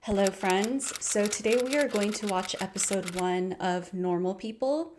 Hello friends, so today we are going to watch episode 1 of Normal People.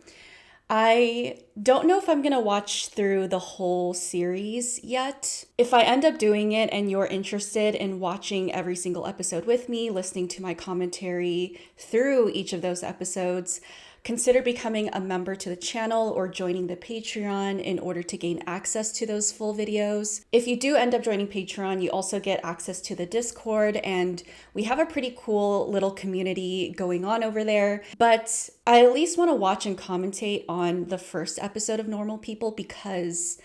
I don't know if I'm going to watch through the whole series yet. If I end up doing it and you're interested in watching every single episode with me, listening to my commentary through each of those episodes, consider becoming a member to the channel or joining the Patreon in order to gain access to those full videos. If you do end up joining Patreon, you also get access to the Discord, and we have a pretty cool little community going on over there. But I at least want to watch and commentate on the first episode of Normal People because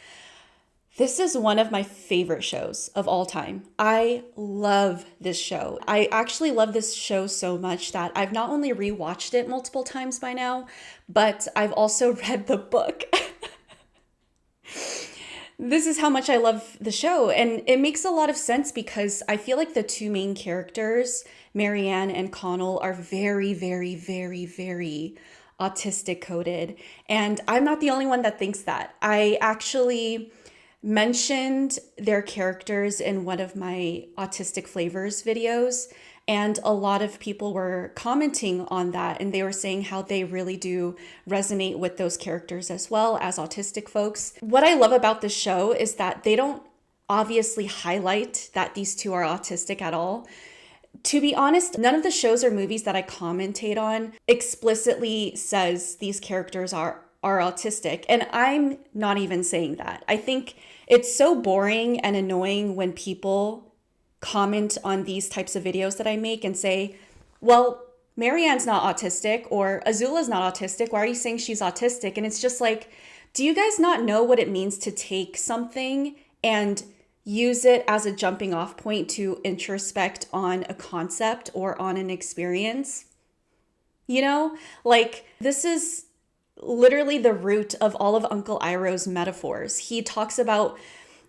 this is one of my favorite shows of all time. I love this show. I actually love this show so much that I've not only rewatched it multiple times by now, but I've also read the book. This is how much I love the show. And it makes a lot of sense because I feel like the two main characters, Marianne and Connell, are very, very, very, very autistic coded. And I'm not the only one that thinks that. I actually mentioned their characters in one of my Autistic Flavors videos, and a lot of people were commenting on that, and they were saying how they really do resonate with those characters as well as autistic folks. What I love about this show is that they don't obviously highlight that these two are autistic at all. To be honest, none of the shows or movies that I commentate on explicitly says these characters are autistic. And I'm not even saying that. I think it's so boring and annoying when people comment on these types of videos that I make and say, well, Marianne's not autistic or Azula's not autistic. Why are you saying she's autistic? And it's just like, do you guys not know what it means to take something and use it as a jumping off point to introspect on a concept or on an experience? You know, like this is literally the root of all of Uncle Iroh's metaphors. He talks about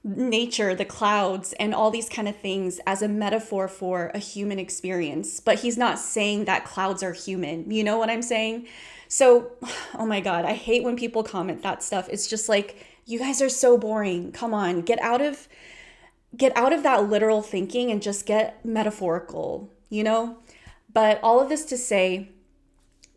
nature, the clouds, and all these kind of things as a metaphor for a human experience. But he's not saying that clouds are human. You know what I'm saying? So, oh my God, I hate when people comment that stuff. It's just like, you guys are so boring. Come on, get out of that literal thinking and just get metaphorical, you know? But all of this to say,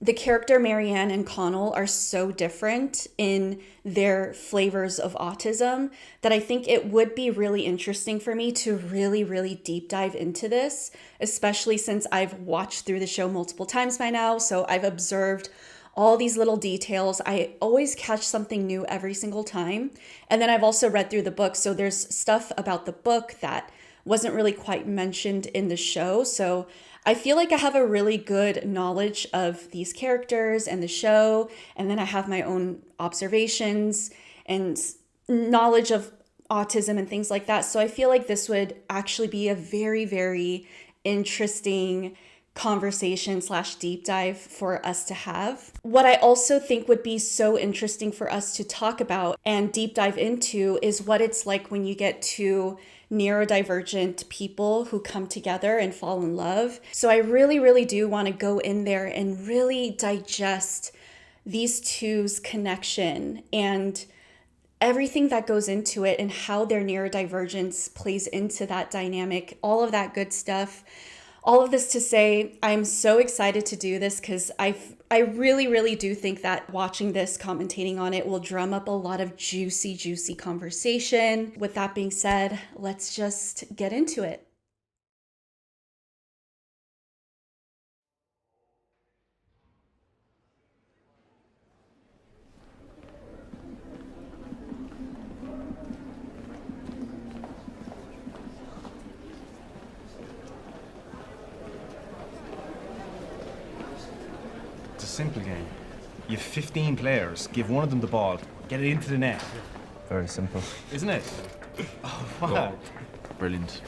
the character Marianne and Connell are so different in their flavors of autism that I think it would be really interesting for me to really, really deep dive into this, especially since I've watched through the show multiple times by now. So I've observed all these little details. I always catch something new every single time. And then I've also read through the book. So there's stuff about the book that wasn't really quite mentioned in the show. So I feel like I have a really good knowledge of these characters and the show, and then I have my own observations and knowledge of autism and things like that. So I feel like this would actually be a very, very interesting conversation / deep dive for us to have. What I also think would be so interesting for us to talk about and deep dive into is what it's like when you get two neurodivergent people who come together and fall in love. So I really, really do want to go in there and really digest these two's connection and everything that goes into it and how their neurodivergence plays into that dynamic, all of that good stuff. All of this to say, I'm so excited to do this because I really, really do think that watching this, commentating on it, will drum up a lot of juicy, juicy conversation. With that being said, let's just get into it. It's a simple game. You have 15 players, give one of them the ball, get it into the net. Very simple. Isn't it? Oh, wow. Brilliant.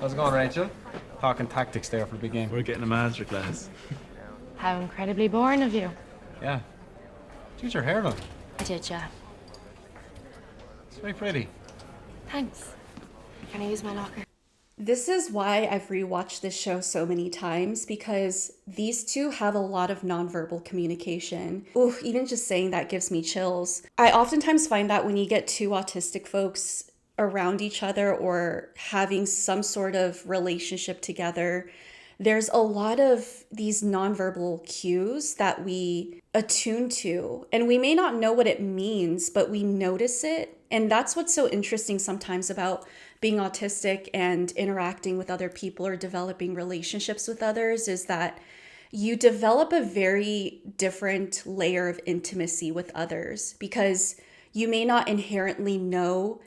How's it going, Rachel? Talking tactics there for the big game. We're getting a masterclass. How incredibly boring of you. Yeah. Did you get your hair done? I did, yeah. It's very pretty. Thanks. Can I use my locker? This is why I've rewatched this show so many times, because these two have a lot of nonverbal communication. Ooh, even just saying that gives me chills. I oftentimes find that when you get two autistic folks around each other or having some sort of relationship together, there's a lot of these nonverbal cues that we attune to, and we may not know what it means, but we notice it. And that's what's so interesting sometimes about being autistic and interacting with other people or developing relationships with others, is that you develop a very different layer of intimacy with others, because you may not inherently know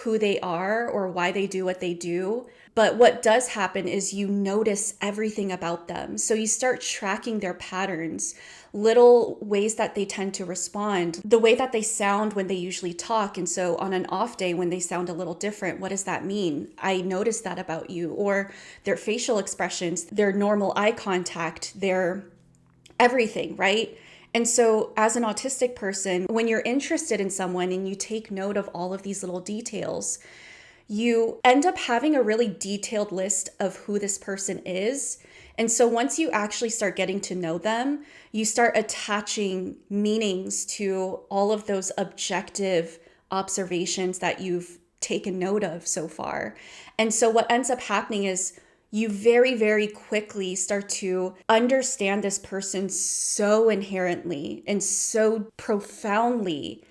who they are or why they do what they do. But what does happen is you notice everything about them. So you start tracking their patterns, little ways that they tend to respond, the way that they sound when they usually talk. And so on an off day when they sound a little different, what does that mean? I noticed that about you. Or their facial expressions, their normal eye contact, their everything, right? And so as an autistic person, when you're interested in someone and you take note of all of these little details, you end up having a really detailed list of who this person is. And so once you actually start getting to know them, you start attaching meanings to all of those objective observations that you've taken note of so far. And so what ends up happening is you very, very quickly start to understand this person so inherently and so profoundly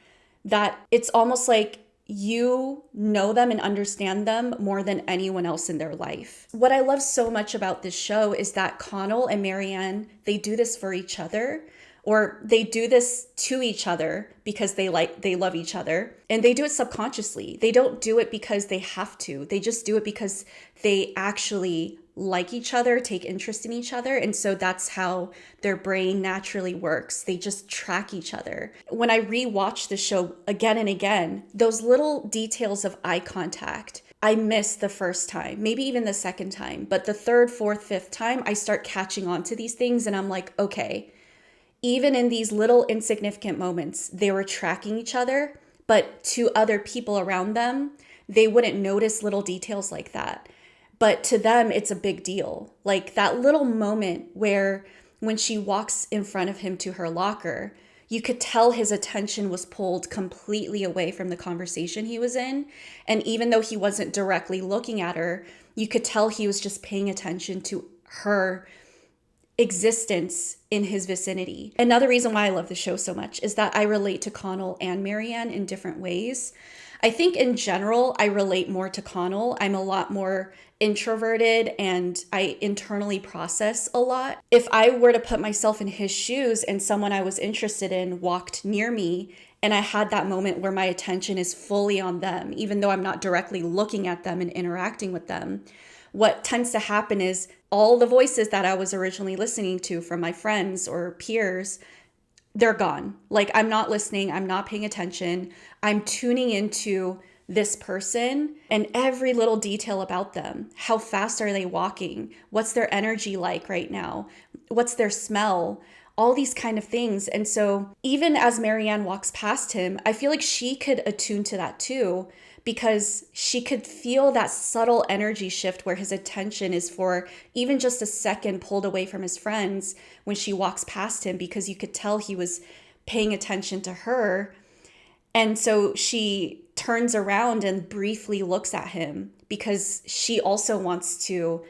that it's almost like you know them and understand them more than anyone else in their life. What I love so much about this show is that 𝗏𝐺𝐿 and 𝗪𝐼anne, they do this for each other, or they do this to each other because they love each other, and they do it subconsciously. They don't do it because they have to. They just do it because they actually like each other, take interest in each other. And so that's how their brain naturally works. They just track each other. When I rewatch the show again and again, those little details of eye contact, I missed the first time, maybe even the second time, but the third, fourth, fifth time, I start catching on to these things. And I'm like, okay, even in these little insignificant moments, they were tracking each other, but to other people around them, they wouldn't notice little details like that. But to them, it's a big deal. Like that little moment where when she walks in front of him to her locker, you could tell his attention was pulled completely away from the conversation he was in. And even though he wasn't directly looking at her, you could tell he was just paying attention to her existence in his vicinity. Another reason why I love the show so much is that I relate to 𝗏𝐺𝐿 and 𝗪𝐼anne in different ways. I think in general, I relate more to 𝗏𝐺𝐿. I'm a lot more introverted and I internally process a lot. If I were to put myself in his shoes and someone I was interested in walked near me and I had that moment where my attention is fully on them, even though I'm not directly looking at them and interacting with them, what tends to happen is all the voices that I was originally listening to from my friends or peers, they're gone. Like I'm not listening, I'm not paying attention. I'm tuning into this person and every little detail about them. How fast are they walking? What's their energy like right now? What's their smell? All these kind of things. And so even as 𝗪𝐼anne walks past him, I feel like she could attune to that too, because she could feel that subtle energy shift where his attention is for even just a second pulled away from his friends when she walks past him, because you could tell he was paying attention to her. And so she turns around and briefly looks at him because she also wants to,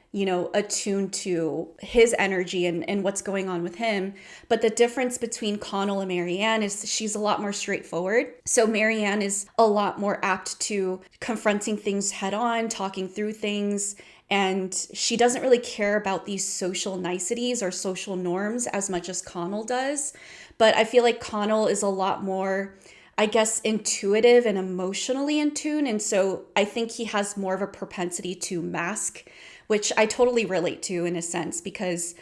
attune to his energy and what's going on with him. But the difference between 𝗏𝐺𝐿 and 𝗪𝐼anne is she's a lot more straightforward. So 𝗪𝐼anne is a lot more apt to confronting things head on, talking through things. And she doesn't really care about these social niceties or social norms as much as 𝗏𝐺𝐿 does. But I feel like 𝗏𝐺𝐿 is a lot more, I guess, intuitive and emotionally in tune. And so I think he has more of a propensity to mask, which I totally relate to in a sense, because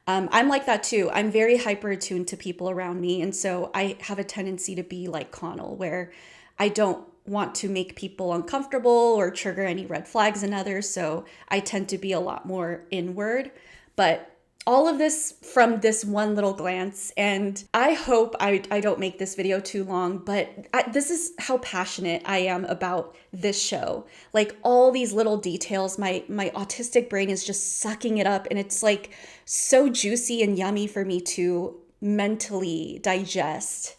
I'm like that too. I'm very hyper attuned to people around me. And so I have a tendency to be like 𝗏𝐺𝐿, where I don't want to make people uncomfortable or trigger any red flags in others. So I tend to be a lot more inward. But all of this from this one little glance, and I hope I don't make this video too long, but this is how passionate I am about this show. Like all these little details, my autistic brain is just sucking it up, and it's like so juicy and yummy for me to mentally digest.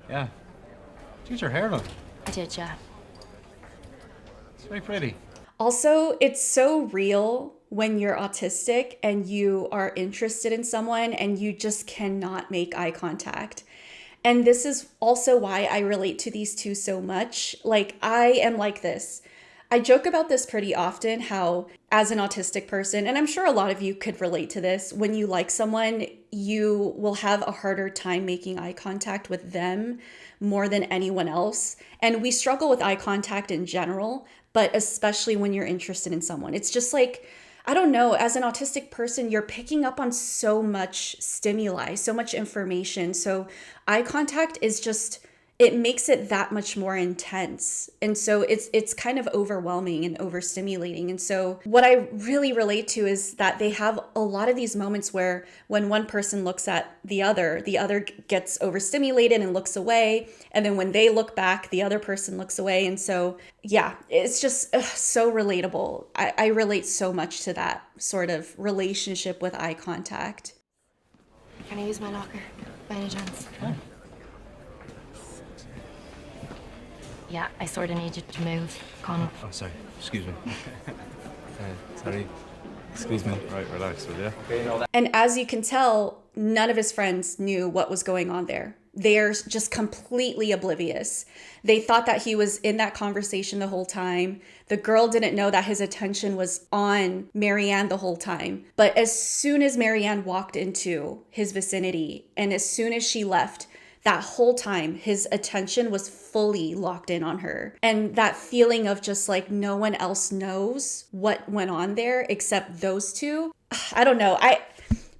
Yeah. Did your hair look? I did, yeah. It's very pretty. Also, it's so real when you're autistic and you are interested in someone and you just cannot make eye contact. And this is also why I relate to these two so much. Like, I am like this. I joke about this pretty often, how as an autistic person, and I'm sure a lot of you could relate to this, when you like someone, you will have a harder time making eye contact with them more than anyone else. And we struggle with eye contact in general, but especially when you're interested in someone. It's just like, I don't know, as an autistic person, you're picking up on so much stimuli, so much information. So eye contact is just, it makes it that much more intense. And so it's kind of overwhelming and overstimulating. And so what I really relate to is that they have a lot of these moments where when one person looks at the other gets overstimulated and looks away. And then when they look back, the other person looks away. And so, yeah, it's just so relatable. I relate so much to that sort of relationship with eye contact. Can I use my locker by any chance? Yeah, I sort of need you to move, Conal. Oh, sorry. Excuse me. Sorry. Excuse me. Right, relax, will you? And as you can tell, none of his friends knew what was going on there. They're just completely oblivious. They thought that he was in that conversation the whole time. The girl didn't know that his attention was on Marianne the whole time. But as soon as Marianne walked into his vicinity and as soon as she left, that whole time, his attention was fully locked in on her. And that feeling of just like no one else knows what went on there except those two. I don't know.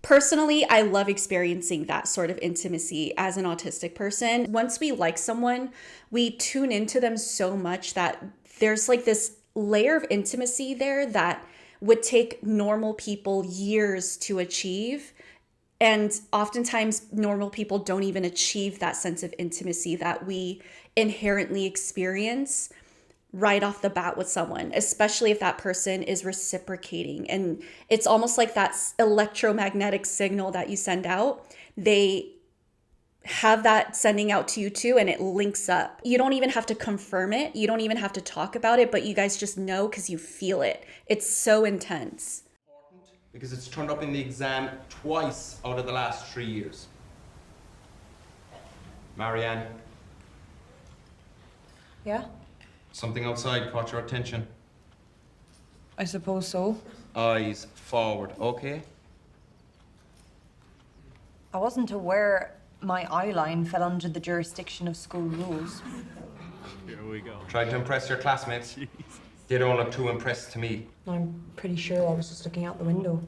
Personally, I love experiencing that sort of intimacy as an autistic person. Once we like someone, we tune into them so much that there's like this layer of intimacy there that would take normal people years to achieve. And oftentimes normal people don't even achieve that sense of intimacy that we inherently experience right off the bat with someone, especially if that person is reciprocating. And it's almost like that electromagnetic signal that you send out. They have that sending out to you too, and it links up. You don't even have to confirm it. You don't even have to talk about it, but you guys just know because you feel it. It's so intense. Because it's turned up in the exam twice out of the last 3 years. Marianne, Yeah, something outside caught your attention. I suppose so. Eyes forward, okay? I wasn't aware my eye line fell under the jurisdiction of school rules. Here we go. Tried to impress your classmates. They don't look too impressed to me. I'm pretty sure I was just looking out the window.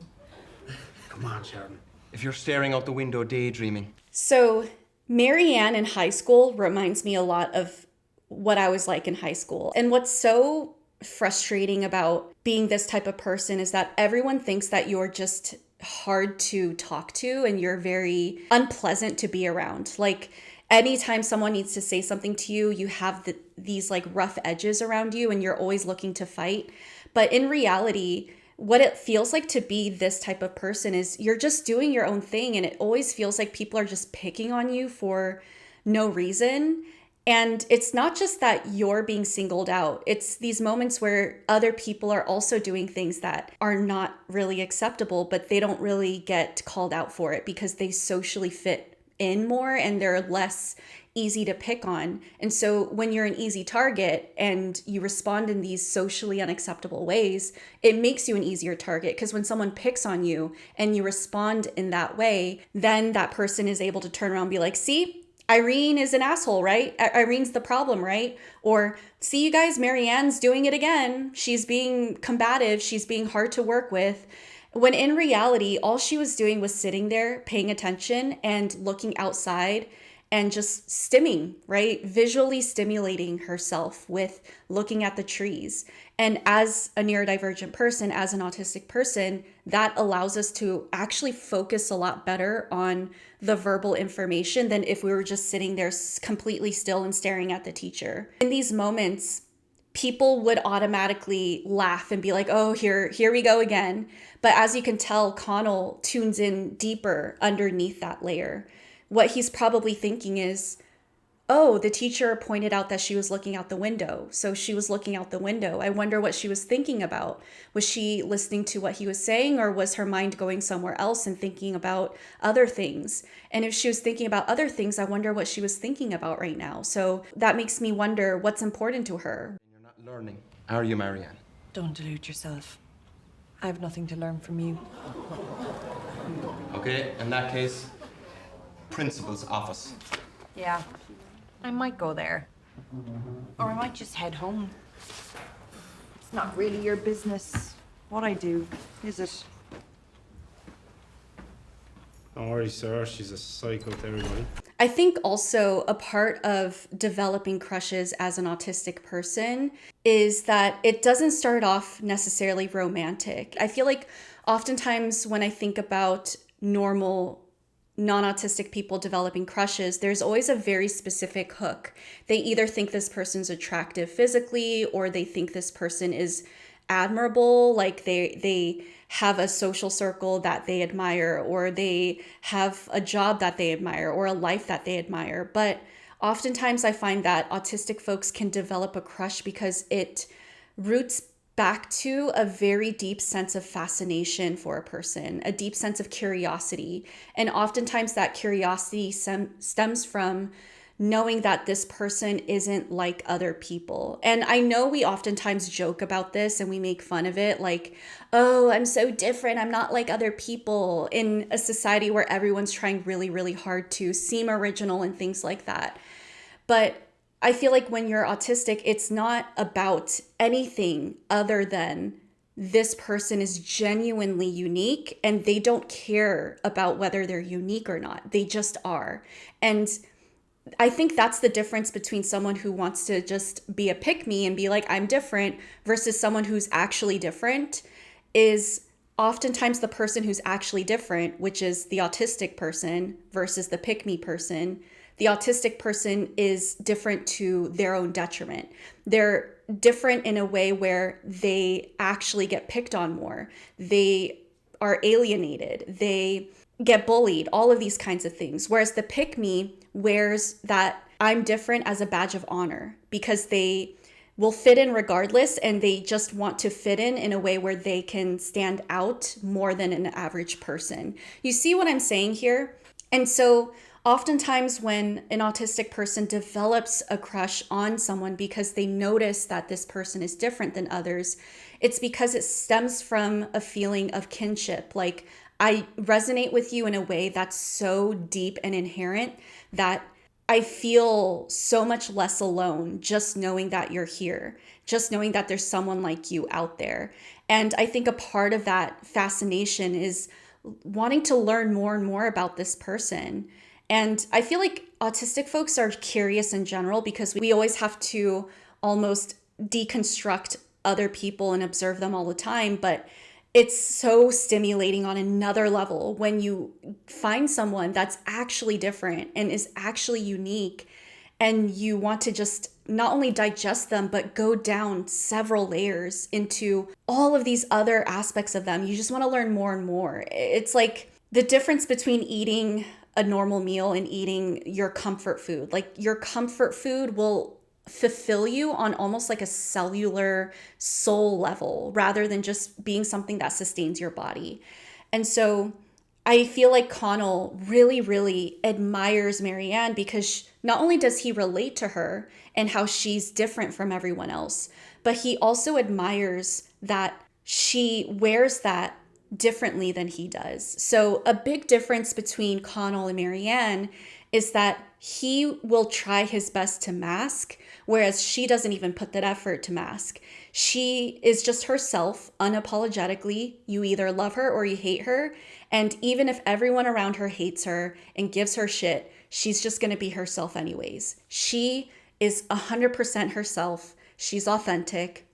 Come on, Sheridan. If you're staring out the window daydreaming. So Marianne in high school reminds me a lot of what I was like in high school. And what's so frustrating about being this type of person is that everyone thinks that you're just hard to talk to and you're very unpleasant to be around. Like anytime someone needs to say something to you, you have these like rough edges around you and you're always looking to fight. But in reality, what it feels like to be this type of person is you're just doing your own thing, and it always feels like people are just picking on you for no reason. And it's not just that you're being singled out. It's these moments where other people are also doing things that are not really acceptable, but they don't really get called out for it because they socially fit in more and they're less easy to pick on. And so when you're an easy target and you respond in these socially unacceptable ways, it makes you an easier target, because when someone picks on you and you respond in that way, then that person is able to turn around and be like, see, Irene is an asshole, right? Irene's the problem, right? Or see, you guys, Marianne's doing it again. She's being combative. She's being hard to work with. When in reality, all she was doing was sitting there, paying attention and looking outside and just stimming, right? Visually stimulating herself with looking at the trees. And as a neurodivergent person, as an autistic person, that allows us to actually focus a lot better on the verbal information than if we were just sitting there completely still and staring at the teacher. In these moments, people would automatically laugh and be like, oh, here we go again. But as you can tell, Conal tunes in deeper underneath that layer. What he's probably thinking is, oh, the teacher pointed out that she was looking out the window. So she was looking out the window. I wonder what she was thinking about. Was she listening to what he was saying, or was her mind going somewhere else and thinking about other things? And if she was thinking about other things, I wonder what she was thinking about right now. So that makes me wonder what's important to her. You're not learning, are you, Marianne? Don't delude yourself. I have nothing to learn from you. Okay, in that case, principal's office. Yeah, I might go there. Or I might just head home. It's not really your business what I do, is it? Don't worry, sir. She's a psycho to everybody. I think also a part of developing crushes as an autistic person is that it doesn't start off necessarily romantic. I feel like oftentimes when I think about normal non-autistic people developing crushes, there's always a very specific hook. They either think this person's attractive physically, or they think this person is admirable, like they have a social circle that they admire, or they have a job that they admire, or a life that they admire. But oftentimes I find that autistic folks can develop a crush because it roots back to a very deep sense of fascination for a person, a deep sense of curiosity. And oftentimes that curiosity stems from knowing that this person isn't like other people. And I know we oftentimes joke about this and we make fun of it, like, oh, I'm so different, I'm not like other people, in a society where everyone's trying really, really hard to seem original and things like that. But I feel like when you're autistic, it's not about anything other than this person is genuinely unique, and they don't care about whether they're unique or not. They just are. And I think that's the difference between someone who wants to just be a pick-me and be like, I'm different, versus someone who's actually different. Is oftentimes the person who's actually different, which is the autistic person versus the pick-me person. The autistic person is different to their own detriment. They're different in a way where they actually get picked on more. They are alienated. They get bullied, all of these kinds of things. Whereas the pick-me wears that I'm different as a badge of honor, because they will fit in regardless, and they just want to fit in a way where they can stand out more than an average person. You see what I'm saying here? And so oftentimes when an autistic person develops a crush on someone because they notice that this person is different than others, it's because it stems from a feeling of kinship. Like, I resonate with you in a way that's so deep and inherent that I feel so much less alone just knowing that you're here, just knowing that there's someone like you out there. And I think a part of that fascination is wanting to learn more and more about this person. And I feel like autistic folks are curious in general because we always have to almost deconstruct other people and observe them all the time. But it's so stimulating on another level when you find someone that's actually different and is actually unique, and you want to just not only digest them, but go down several layers into all of these other aspects of them. You just want to learn more and more. It's like the difference between eating a normal meal and eating your comfort food. Like, your comfort food will fulfill you on almost like a cellular soul level, rather than just being something that sustains your body. And so I feel like Connell really, really admires Marianne because not only does he relate to her and how she's different from everyone else, but he also admires that she wears that differently than he does. So a big difference between Connell and Marianne is that he will try his best to mask, whereas she doesn't even put that effort to mask. She is just herself unapologetically. You either love her or you hate her. And even if everyone around her hates her and gives her shit, she's just going to be herself anyways. She is 100% herself. She's authentic.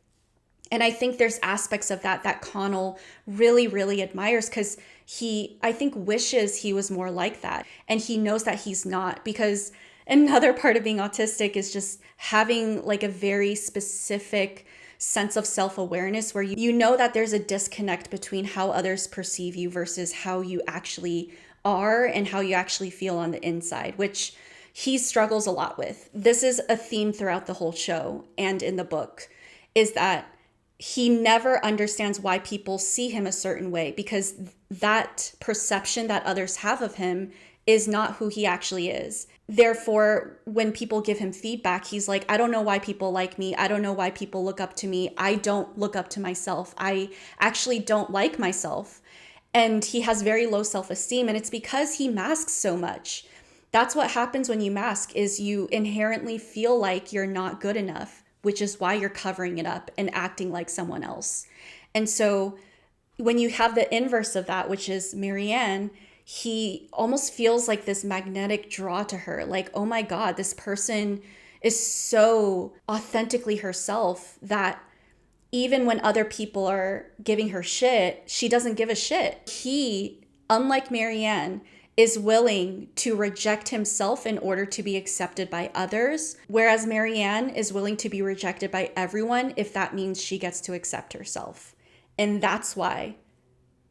And I think there's aspects of that Connell really, really admires, because he, I think, wishes he was more like that. And he knows that he's not, because another part of being autistic is just having like a very specific sense of self-awareness where you know that there's a disconnect between how others perceive you versus how you actually are and how you actually feel on the inside, which he struggles a lot with. This is a theme throughout the whole show and in the book, is that he never understands why people see him a certain way, because that perception that others have of him is not who he actually is. Therefore, when people give him feedback, he's like, I don't know why people like me. I don't know why people look up to me. I don't look up to myself. I actually don't like myself. And he has very low self-esteem, and it's because he masks so much. That's what happens when you mask, is you inherently feel like you're not good enough, which is why you're covering it up and acting like someone else. And so when you have the inverse of that, which is Marianne, he almost feels like this magnetic draw to her. Like, oh my God, this person is so authentically herself that even when other people are giving her shit, she doesn't give a shit. He, unlike Marianne, is willing to reject himself in order to be accepted by others, whereas Marianne is willing to be rejected by everyone if that means she gets to accept herself. And that's why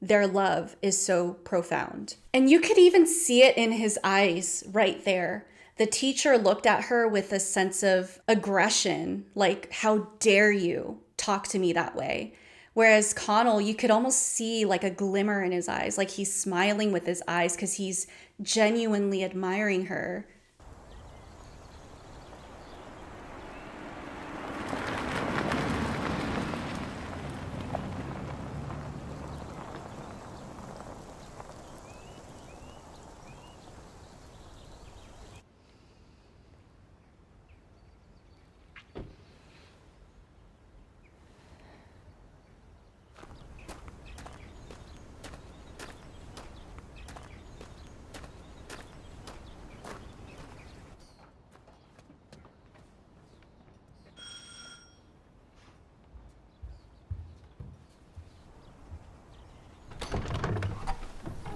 their love is so profound. And you could even see it in his eyes right there. The teacher looked at her with a sense of aggression, like, how dare you talk to me that way? Whereas Connell, you could almost see like a glimmer in his eyes, like he's smiling with his eyes because he's genuinely admiring her.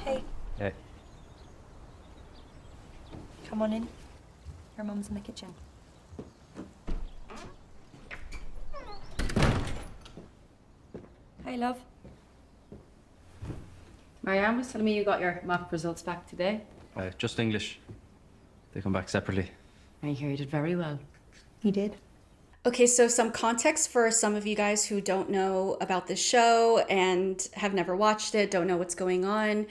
Hey, Hey. come on in. Your mum's in the kitchen. Hey, love. Marianne was telling me you got your mock results back today. Just English. They come back separately. I hear you did very well. He did. Okay, so some context for some of you guys who don't know about this show and have never watched it, don't know what's going on.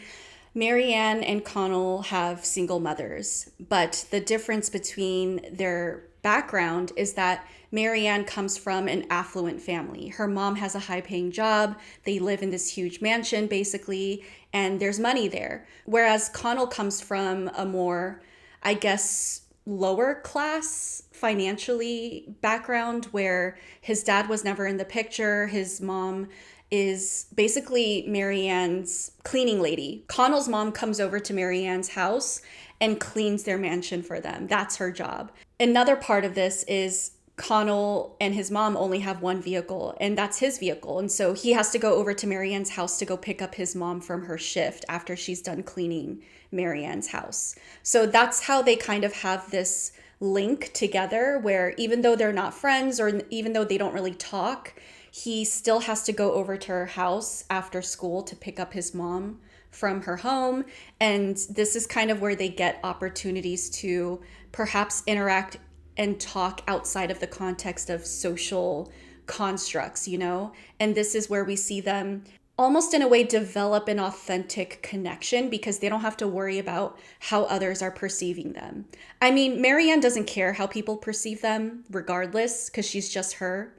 Marianne and Connell have single mothers, but the difference between their background is that Marianne comes from an affluent family. Her mom has a high-paying job. They live in this huge mansion, basically, and there's money there. Whereas Connell comes from a more, I guess, lower class financially background, where his dad was never in the picture. His mom is basically Marianne's cleaning lady. Connell's mom comes over to Marianne's house and cleans their mansion for them. That's her job. Another part of this is Connell and his mom only have one vehicle, and that's his vehicle. And so he has to go over to Marianne's house to go pick up his mom from her shift after she's done cleaning Marianne's house. So that's how they kind of have this link together, where even though they're not friends, or even though they don't really talk, he still has to go over to her house after school to pick up his mom from her home. And this is kind of where they get opportunities to perhaps interact and talk outside of the context of social constructs, you know? And this is where we see them almost in a way develop an authentic connection, because they don't have to worry about how others are perceiving them. I mean, Marianne doesn't care how people perceive them regardless, because she's just her.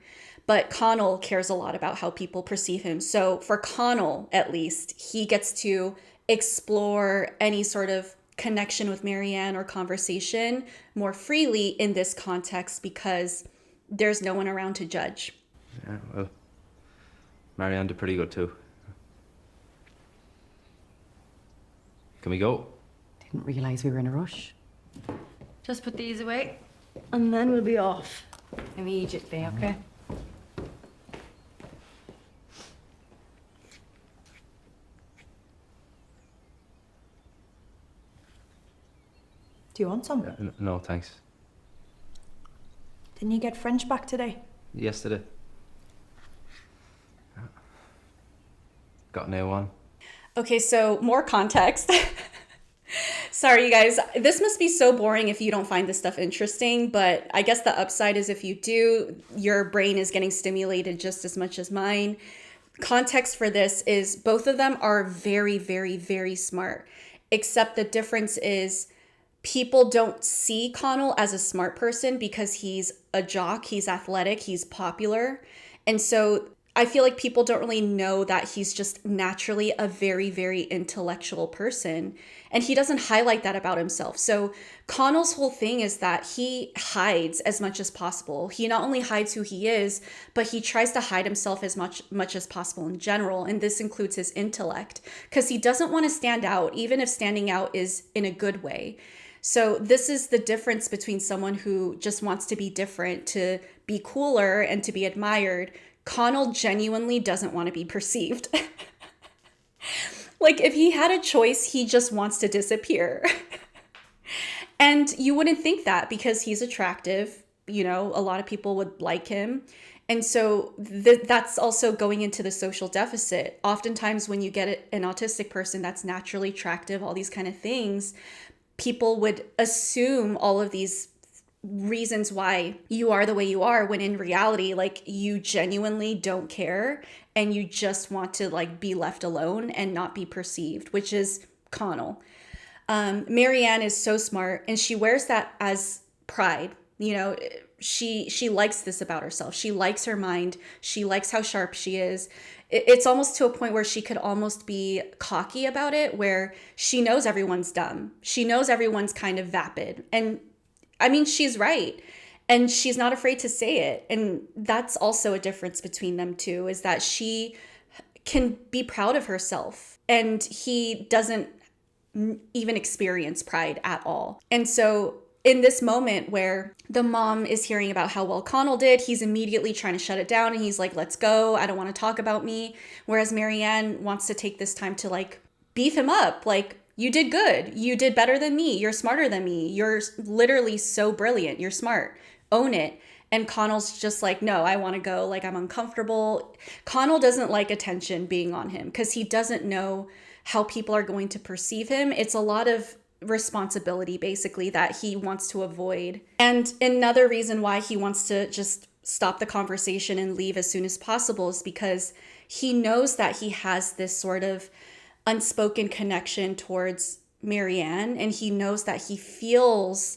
But Connell cares a lot about how people perceive him. So for Connell, at least, he gets to explore any sort of connection with Marianne or conversation more freely in this context, because there's no one around to judge. Yeah, well, Marianne did pretty good too. Can we go? Didn't realize we were in a rush. Just put these away, and then we'll be off immediately, okay? Do you want some? No, thanks. Didn't you get French back today? Yesterday. Got an A1. Okay, so more context. Sorry, you guys. This must be so boring if you don't find this stuff interesting, but I guess the upside is if you do, your brain is getting stimulated just as much as mine. Context for this is both of them are very, very, very smart, except the difference is people don't see Connell as a smart person because he's a jock, he's athletic, he's popular. And so I feel like people don't really know that he's just naturally a very, very intellectual person. And he doesn't highlight that about himself. So Connell's whole thing is that he hides as much as possible. He not only hides who he is, but he tries to hide himself as much as possible in general. And this includes his intellect, because he doesn't want to stand out, even if standing out is in a good way. So this is the difference between someone who just wants to be different, to be cooler and to be admired. Connell genuinely doesn't want to be perceived. Like if he had a choice, he just wants to disappear. And you wouldn't think that because he's attractive. You know, a lot of people would like him. And so that's also going into the social deficit. Oftentimes when you get an autistic person that's naturally attractive, all these kind of things, people would assume all of these reasons why you are the way you are, when in reality, like, you genuinely don't care and you just want to like be left alone and not be perceived, which is Connell. Marianne is so smart and she wears that as pride. You know, she likes this about herself. She likes her mind. She likes how sharp she is. It's almost to a point where she could almost be cocky about it, where she knows everyone's dumb. She knows everyone's kind of vapid. And I mean, she's right. And she's not afraid to say it. And that's also a difference between them two, is that she can be proud of herself and he doesn't even experience pride at all. And so in this moment where the mom is hearing about how well Connell did, he's immediately trying to shut it down and he's like, let's go. I don't want to talk about me. Whereas Marianne wants to take this time to like beef him up. Like, you did good. You did better than me. You're smarter than me. You're literally so brilliant. You're smart. Own it. And Connell's just like, no, I want to go. Like, I'm uncomfortable. Connell doesn't like attention being on him because he doesn't know how people are going to perceive him. It's a lot of responsibility, basically, that he wants to avoid. And another reason why he wants to just stop the conversation and leave as soon as possible is because he knows that he has this sort of unspoken connection towards Marianne, and he knows that he feels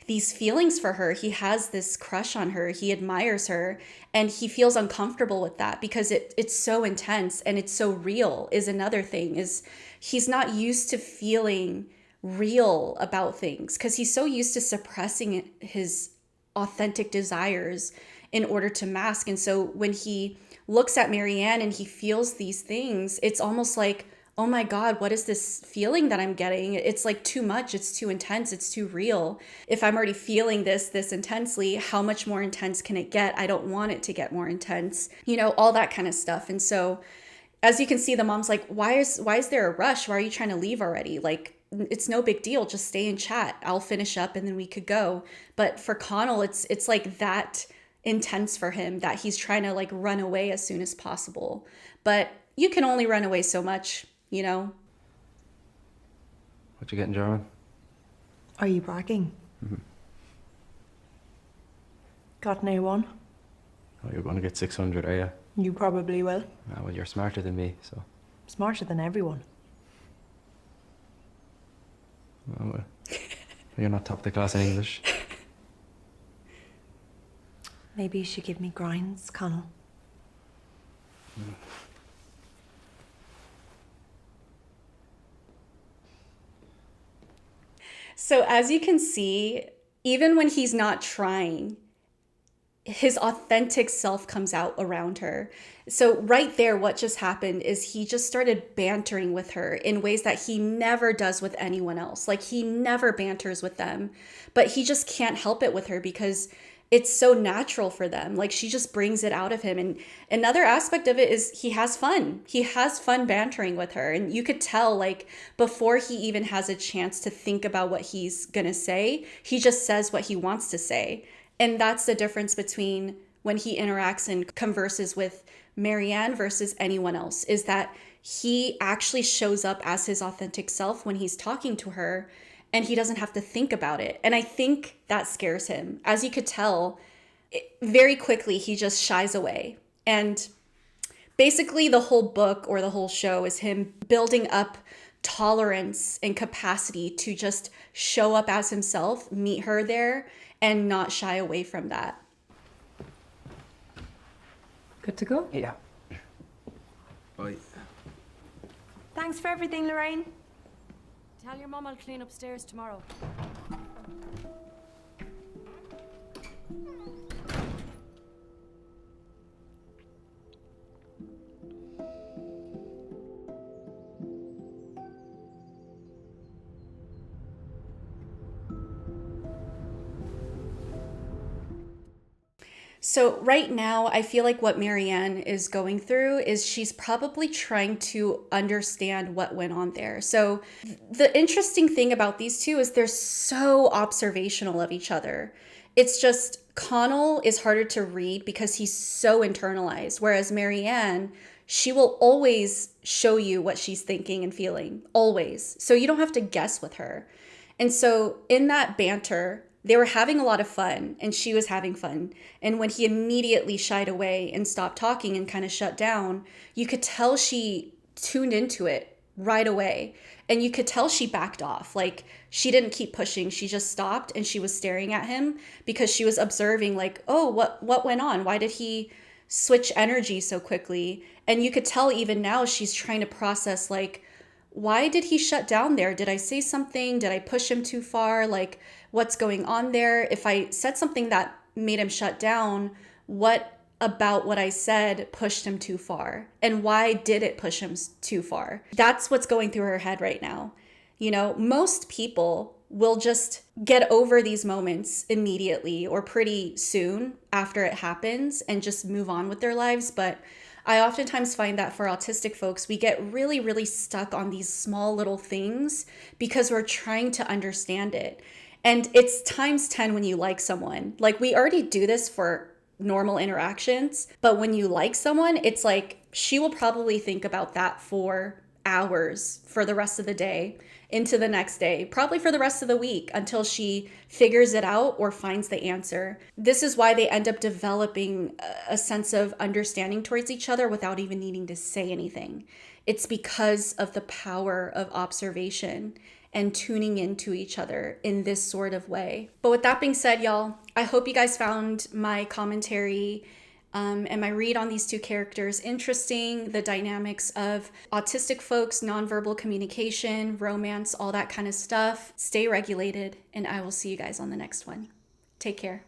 these feelings for her. He has this crush on her. He admires her, and he feels uncomfortable with that because it's so intense and it's so real. Is another thing, is he's not used to feeling real about things because he's so used to suppressing his authentic desires in order to mask. And so when he looks at Marianne and he feels these things, it's almost like, oh my God, what is this feeling that I'm getting? It's like too much. It's too intense. It's too real. If I'm already feeling this intensely, how much more intense can it get? I don't want it to get more intense, you know, all that kind of stuff. And so as you can see, the mom's like, why is there a rush? Why are you trying to leave already? Like, it's no big deal. Just stay and chat. I'll finish up and then we could go. But for Connell, it's like that intense for him that he's trying to like run away as soon as possible. But you can only run away so much, you know? What you get in German? Are you bragging? Mm-hmm. Got an A1? Oh, you're going to get 600, are you? You probably will. Ah, well, you're smarter than me, so. Smarter than everyone. Oh, well. You're not top of the class in English. Maybe you should give me grinds, Connell. So as you can see, even when he's not trying, his authentic self comes out around her. So right there, what just happened is he just started bantering with her in ways that he never does with anyone else. Like, he never banters with them, but he just can't help it with her because it's so natural for them. Like, she just brings it out of him. And another aspect of it is he has fun. He has fun bantering with her. And you could tell, like, before he even has a chance to think about what he's gonna say, he just says what he wants to say. And that's the difference between when he interacts and converses with Marianne versus anyone else, is that he actually shows up as his authentic self when he's talking to her. and he doesn't have to think about it. And I think that scares him. As you could tell, very quickly, he just shies away. And basically the whole book or the whole show is him building up tolerance and capacity to just show up as himself, meet her there, and not shy away from that. Good to go? Yeah. Bye. Thanks for everything, Lorraine. Tell your mum I'll clean upstairs tomorrow. So right now, I feel like what 𝗪ianne is going through is she's probably trying to understand what went on there. So the interesting thing about these two is they're so observational of each other. It's just Connell is harder to read because he's so internalized, whereas 𝗪ianne, she will always show you what she's thinking and feeling, always. So you don't have to guess with her. And so in that banter, they were having a lot of fun and she was having fun. And when he immediately shied away and stopped talking and kind of shut down, you could tell she tuned into it right away. And you could tell she backed off. Like, she didn't keep pushing. She just stopped and she was staring at him because she was observing, like, oh, what went on? Why did he switch energy so quickly? And you could tell even now she's trying to process, like, why did he shut down there? Did I say something? Did I push him too far? Like, what's going on there? If I said something that made him shut down, what about what I said pushed him too far? And why did it push him too far? That's what's going through her head right now. You know, most people will just get over these moments immediately or pretty soon after it happens and just move on with their lives. But I oftentimes find that for autistic folks, we get really, really stuck on these small little things because we're trying to understand it. And it's times 10 when you like someone. Like, we already do this for normal interactions, but when you like someone, it's like she will probably think about that for hours for the rest of the day, into the next day, probably for the rest of the week until she figures it out or finds the answer. This is why they end up developing a sense of understanding towards each other without even needing to say anything. It's because of the power of observation and tuning into each other in this sort of way. But with that being said, y'all, I hope you guys found my commentary and my read on these two characters interesting, the dynamics of autistic folks, nonverbal communication, romance, all that kind of stuff. Stay regulated, and I will see you guys on the next one. Take care.